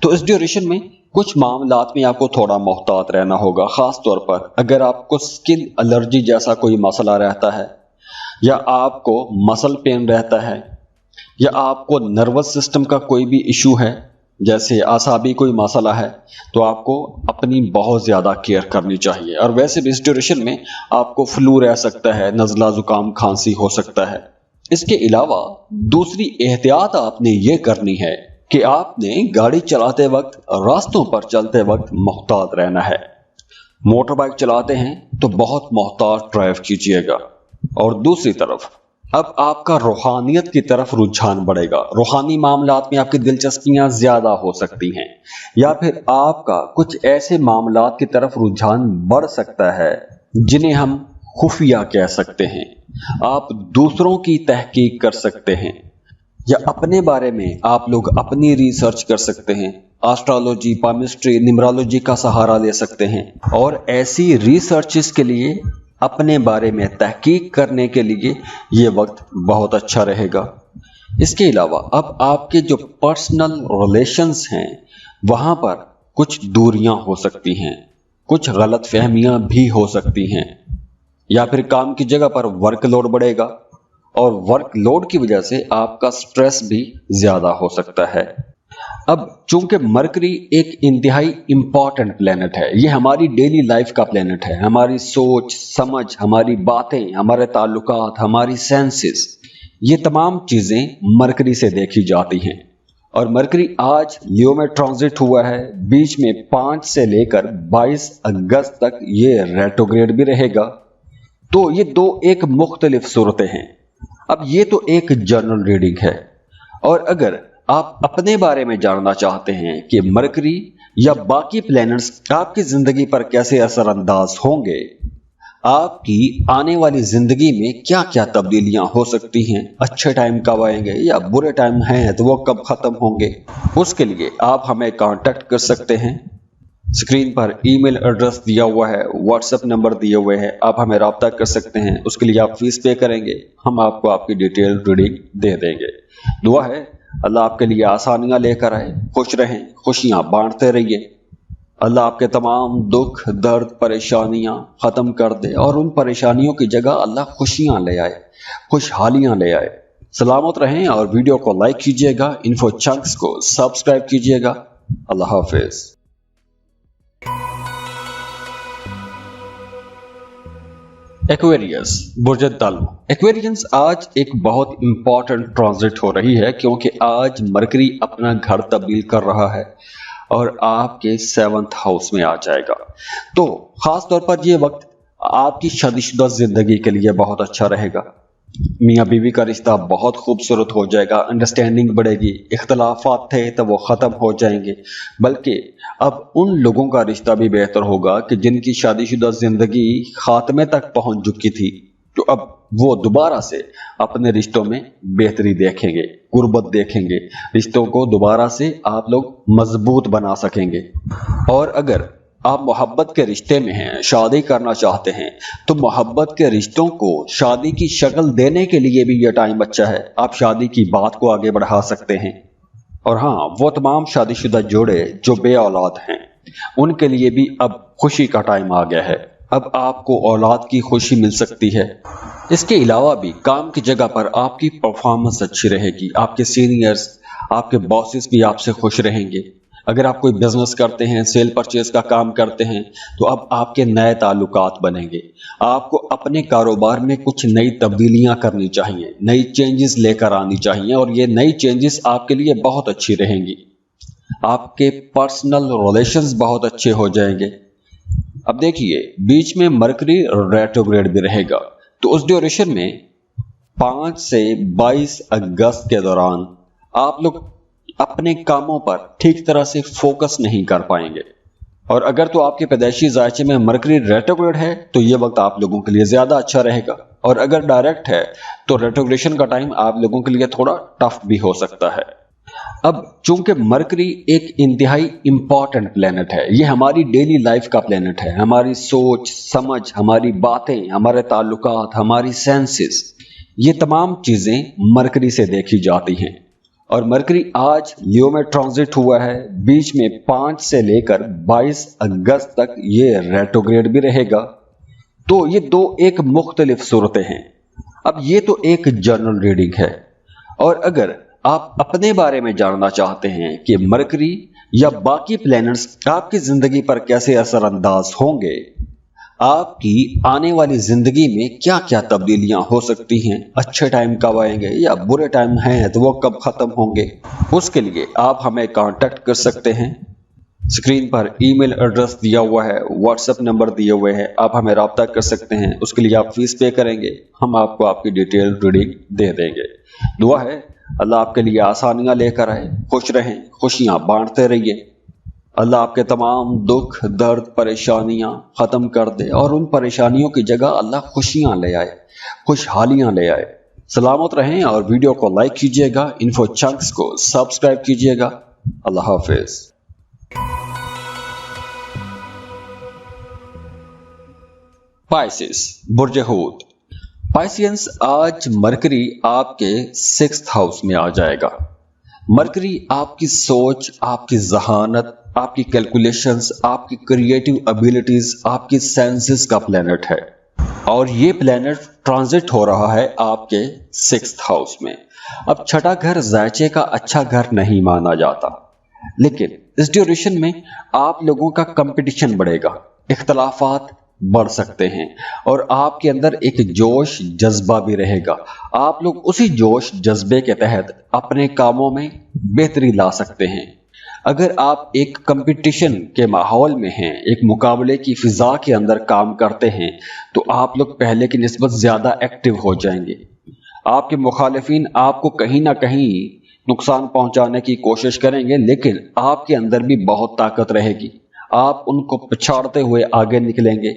तो इस ड्यूरेशन में कुछ मामलात में आपको थोड़ा मोहतात रहना होगा, खास तौर पर अगर आपको स्किन एलर्जी जैसा कोई मसला रहता है, या आपको मसल पेन रहता है, या आपको नर्वस सिस्टम का कोई भी इशू है, जैसे आसाबी कोई मसला है, तो आपको अपनी बहुत ज़्यादा केयर करनी चाहिए। और वैसे भी इस ड्यूरेशन में आपको फ्लू रह सकता है, नज़ला ज़ुकाम खांसी हो सकता है। इसके अलावा दूसरी एहतियात आपने ये करनी है कि आपने गाड़ी चलाते वक्त, रास्तों पर चलते वक्त मुहतात रहना है। मोटर बाइक चलाते हैं तो बहुत मुहतात ड्राइव कीजिएगा। और दूसरी तरफ अब आपका रूहानियत की तरफ रुझान बढ़ेगा, रूहानी मामलात में आपकी दिलचस्पियां ज्यादा हो सकती हैं, या फिर आपका कुछ ऐसे मामलात की तरफ रुझान बढ़ सकता है जिन्हें हम खुफिया कह सकते हैं। आप दूसरों की तहकीक कर सकते हैं, या अपने बारे में आप लोग अपनी रिसर्च कर सकते हैं। एस्ट्रोलॉजी, पामिस्ट्री, न्यूमरोलॉजी का सहारा ले सकते हैं, और ऐसी रिसर्चेस के लिए, अपने बारे में तहकीक करने के लिए ये वक्त बहुत अच्छा रहेगा। इसके अलावा अब आपके जो पर्सनल रिलेशंस हैं वहाँ पर कुछ दूरियां हो सकती हैं, कुछ गलत फहमियाँ भी हो सकती हैं, या फिर काम की जगह पर वर्कलोड बढ़ेगा, और वर्क लोड की वजह से आपका स्ट्रेस भी ज्यादा हो सकता है। अब चूंकि मरकरी एक इंतहाई इंपॉर्टेंट प्लेनेट है, ये हमारी डेली लाइफ का प्लेनेट है, हमारी सोच समझ, हमारी बातें, हमारे ताल्लुकात, हमारी सेंसेस, ये तमाम चीजें मरकरी से देखी जाती हैं। और मरकरी आज लियो में ट्रांजिट हुआ है, बीच में 5 से लेकर 22 अगस्त तक ये रेट्रोग्रेड भी रहेगा। तो ये दो एक मुख्तलिफ सूरतें हैं। अब ये तो एक जनरल रीडिंग है, और अगर आप अपने बारे में जानना चाहते हैं कि मरकरी या बाकी प्लैनेट्स आपकी जिंदगी पर कैसे असरअंदाज होंगे, आपकी आने वाली जिंदगी में क्या क्या तब्दीलियां हो सकती हैं, अच्छे टाइम कब आएंगे या बुरे टाइम हैं तो वो कब खत्म होंगे, उसके लिए आप हमें कांटेक्ट कर सकते हैं। स्क्रीन पर ईमेल एड्रेस दिया हुआ है, व्हाट्सएप नंबर दिए हुए हैं, आप हमें रब्ता कर सकते हैं। उसके लिए आप फीस पे करेंगे, हम आपको आपकी डिटेल रीडिंग दे देंगे। दुआ है अल्लाह आपके लिए आसानियां लेकर आए, खुश रहें, खुशियां बांटते रहिए। अल्लाह आपके तमाम दुख दर्द परेशानियां खत्म कर दे और उन परेशानियों की जगह अल्लाह खुशियां ले आए, खुशहालियां ले आए। सलामत रहें और वीडियो को लाइक कीजिएगा, इन्फो चंक्स को सब्सक्राइब कीजिएगा। अल्लाह हाफिज। एक्वेरियस बुर्ज दल। एक्वेरियंस आज एक बहुत इंपॉर्टेंट ट्रांजिट हो रही है, क्योंकि आज मरकरी अपना घर तब्दील कर रहा है और आपके 7th हाउस में आ जाएगा। तो खास तौर पर यह वक्त आपकी शादीशुदा जिंदगी के लिए बहुत अच्छा रहेगा। मियाँ बीवी का रिश्ता बहुत खूबसूरत हो जाएगा, अंडरस्टैंडिंग बढ़ेगी, इख्तलाफात थे तो वो ख़त्म हो जाएंगे, बल्कि अब उन लोगों का रिश्ता भी बेहतर होगा कि जिनकी शादीशुदा ज़िंदगी खात्मे तक पहुंच चुकी थी, तो अब वो दोबारा से अपने रिश्तों में बेहतरी देखेंगे, गुर्बत देखेंगे, रिश्तों को दोबारा से आप लोग मजबूत बना सकेंगे। और अगर आप मोहब्बत के रिश्ते में हैं, शादी करना चाहते हैं, तो मोहब्बत के रिश्तों को शादी की शक्ल देने के लिए भी यह टाइम अच्छा है। आप शादी की बात को आगे बढ़ा सकते हैं। और हाँ, वो तमाम शादीशुदा जोड़े जो बे औलाद हैं, उनके लिए भी अब खुशी का टाइम आ गया है। अब आपको औलाद की खुशी मिल सकती है। इसके अलावा भी काम की जगह पर आपकी परफॉर्मेंस अच्छी रहेगी, आपके सीनियर्स, आपके बॉसेस भी आपसे खुश रहेंगे। अगर आप कोई बिजनेस करते हैं, सेल परचेज का काम करते हैं, तो अब आपके नए ताल्लुकात बनेंगे। आपको अपने कारोबार में कुछ नई तब्दीलियां करनी चाहिए, नई चेंजेस लेकर आनी चाहिए, और ये नई चेंजेस आपके लिए बहुत अच्छी रहेंगी। आपके पर्सनल रिलेशंस बहुत अच्छे हो जाएंगे। अब देखिए, बीच में मरकरी रेट्रोग्रेड भी रहेगा, तो उस ड्यूरेशन में 5 से 22 अगस्त के दौरान आप लोग अपने कामों पर ठीक तरह से फोकस नहीं कर पाएंगे। और अगर तो आपके पैदाइशी जायचे में मरकरी रेट्रोग्रेड है, तो यह वक्त आप लोगों के लिए ज्यादा अच्छा रहेगा। और अगर डायरेक्ट है, तो रेट्रोग्रेशन का टाइम आप लोगों के लिए थोड़ा टफ भी हो सकता है। अब चूंकि मरकरी एक इंतहाई इंपॉर्टेंट प्लेनेट है, ये हमारी डेली लाइफ का प्लेनेट है, हमारी सोच समझ, हमारी बातें, हमारे ताल्लुकात, हमारी सेंसेस, ये तमाम चीजें मरकरी से देखी जाती हैं। और मरकरी आज लियो में ट्रांजिट हुआ है, बीच में 5 से लेकर 22 अगस्त तक ये रेट्रोग्रेड भी रहेगा। तो ये दो एक मुख्तलिफ सूरतें हैं। अब ये तो एक जनरल रीडिंग है, और अगर आप अपने बारे में जानना चाहते हैं कि मरकरी या बाकी प्लैनेट्स आपकी जिंदगी पर कैसे असरअंदाज होंगे, आपकी आने वाली जिंदगी में क्या क्या तब्दीलियां हो सकती हैं, अच्छे टाइम कब आएंगे या बुरे टाइम हैं तो वो कब खत्म होंगे, उसके लिए आप हमें कांटेक्ट कर सकते हैं। स्क्रीन पर ईमेल एड्रेस दिया हुआ है, व्हाट्सएप नंबर दिए हुए हैं, आप हमें रब्ता कर सकते हैं। उसके लिए आप फीस पे करेंगे, हम आपको आपकी डिटेल रीडिंग दे देंगे। दुआ है अल्लाह आपके लिए आसानियां लेकर आए, खुश रहें, खुशियां बांटते रहिए। अल्लाह आपके तमाम दुख दर्द परेशानियां खत्म कर दे और उन परेशानियों की जगह अल्लाह खुशियां ले आए, खुशहालियां ले आए। सलामत रहें और वीडियो को लाइक कीजिएगा, इन्फो चंक्स को सब्सक्राइब कीजिएगा। अल्लाह हाफिज। पाइसिस बुर्ज हूत। पाइसियंस, आज मरकरी आपके 6th हाउस में आ जाएगा। मरकरी आपकी सोच, आपकी जहानत, आपकी कैलकुलेशंस, आपकी क्रिएटिव एबिलिटीज, आपकी सेंसेस का प्लेनेट है। और ये प्लैनेट ट्रांजिट हो रहा है आपके 6th हाउस में। अब छठा घर जायचे का अच्छा घर नहीं माना जाता, लेकिन इस ड्यूरेशन में आप लोगों का कंपटीशन बढ़ेगा, इख्तलाफात बढ़ सकते हैं और आपके अंदर एक जोश जज्बा भी रहेगा। आप लोग उसी जोश जज्बे के तहत अपने कामों में बेहतरी ला सकते हैं। अगर आप एक कंपटीशन के माहौल में हैं, एक मुकाबले की फिजा के अंदर काम करते हैं, तो आप लोग पहले की निस्बत ज्यादा एक्टिव हो जाएंगे। आपके मुखालिफिन आपको कहीं ना कहीं नुकसान पहुंचाने की कोशिश करेंगे, लेकिन आपके अंदर भी बहुत ताकत रहेगी। आप उनको पछाड़ते हुए आगे निकलेंगे।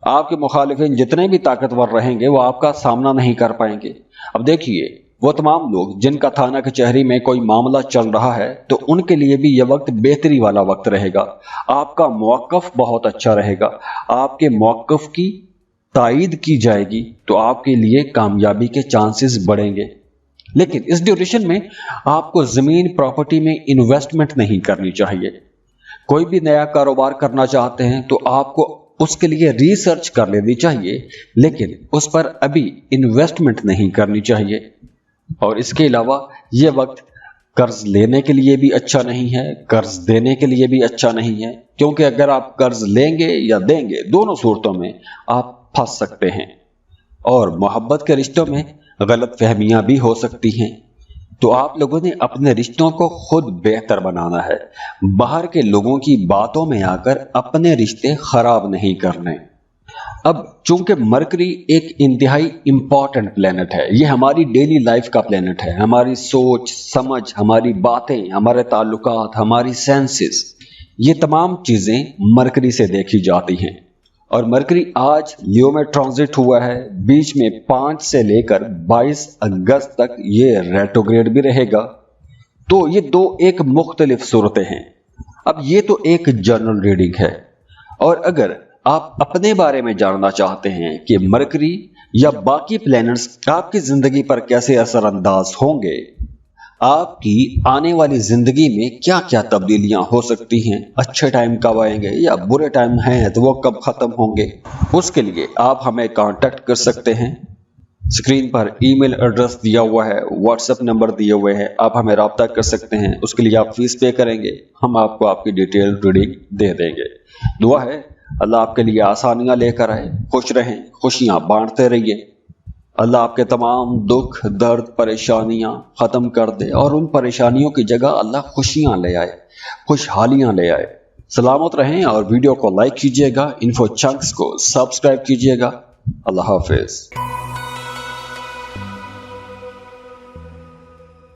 आपके मुखालिफिन जितने भी ताकतवर रहेंगे वो आपका सामना नहीं कर पाएंगे। अब देखिए, वो तमाम लोग जिनका थाना कचहरी में कोई मामला चल रहा है, तो उनके लिए भी यह वक्त बेहतरी वाला वक्त रहेगा। आपका मौक़िफ़ बहुत अच्छा रहेगा। आपके मौक़िफ़ की तायीद की जाएगी तो आपके लिए कामयाबी के चांसेस बढ़ेंगे। लेकिन इस ड्यूरेशन में आपको जमीन प्रॉपर्टी में इन्वेस्टमेंट नहीं करनी चाहिए। कोई भी नया कारोबार करना चाहते हैं तो आपको उसके लिए रिसर्च कर लेनी चाहिए, लेकिन उस पर अभी इन्वेस्टमेंट नहीं करनी चाहिए। और इसके अलावा ये वक्त कर्ज लेने के लिए भी अच्छा नहीं है, कर्ज देने के लिए भी अच्छा नहीं है, क्योंकि अगर आप कर्ज लेंगे या देंगे, दोनों सूरतों में आप फंस सकते हैं और मोहब्बत के रिश्तों में गलत फहमियां भी हो सकती हैं। तो आप लोगों ने अपने रिश्तों को खुद बेहतर बनाना है। बाहर के लोगों की बातों में आकर अपने रिश्ते खराब नहीं करने। अब चूंकि मरकरी एक इंतहाई इंपॉर्टेंट प्लेनेट है, ये हमारी डेली लाइफ का प्लेनेट है। हमारी सोच समझ, हमारी बातें, हमारे ताल्लुकात, हमारी सेंसेस, ये तमाम चीजें मरकरी से देखी जाती हैं। और मरकरी आज लियो में ट्रांजिट हुआ है। बीच में 5 से लेकर 22 अगस्त तक ये रेट्रोग्रेड भी रहेगा। तो ये दो एक मुख्तलिफ सूरतें हैं। अब ये तो एक जनरल रीडिंग है, और अगर आप अपने बारे में जानना चाहते हैं कि मरकरी या बाकी प्लैनेट्स आपकी जिंदगी पर कैसे असरअंदाज होंगे, आपकी आने वाली जिंदगी में क्या क्या तब्दीलियां हो सकती हैं, अच्छे टाइम कब आएंगे या बुरे टाइम हैं तो वो कब खत्म होंगे, उसके लिए आप हमें कांटेक्ट कर सकते हैं। स्क्रीन पर ईमेल एड्रेस दिया हुआ है, व्हाट्सएप नंबर दिए हुए हैं, आप हमें रब्ता कर सकते हैं। उसके लिए आप फीस पे करेंगे, हम आपको आपकी डिटेल रीडिंग दे देंगे। दुआ है अल्लाह आपके लिए आसानियां लेकर आए, खुश रहें, खुशियां बांटते रहिए। अल्लाह आपके तमाम दुख दर्द परेशानियां खत्म कर दे और उन परेशानियों की जगह अल्लाह खुशियां ले आए, खुशहालियां ले आए। सलामत रहें और वीडियो को लाइक कीजिएगा, इन्फो चंक्स को सब्सक्राइब कीजिएगा। अल्लाह हाफिज।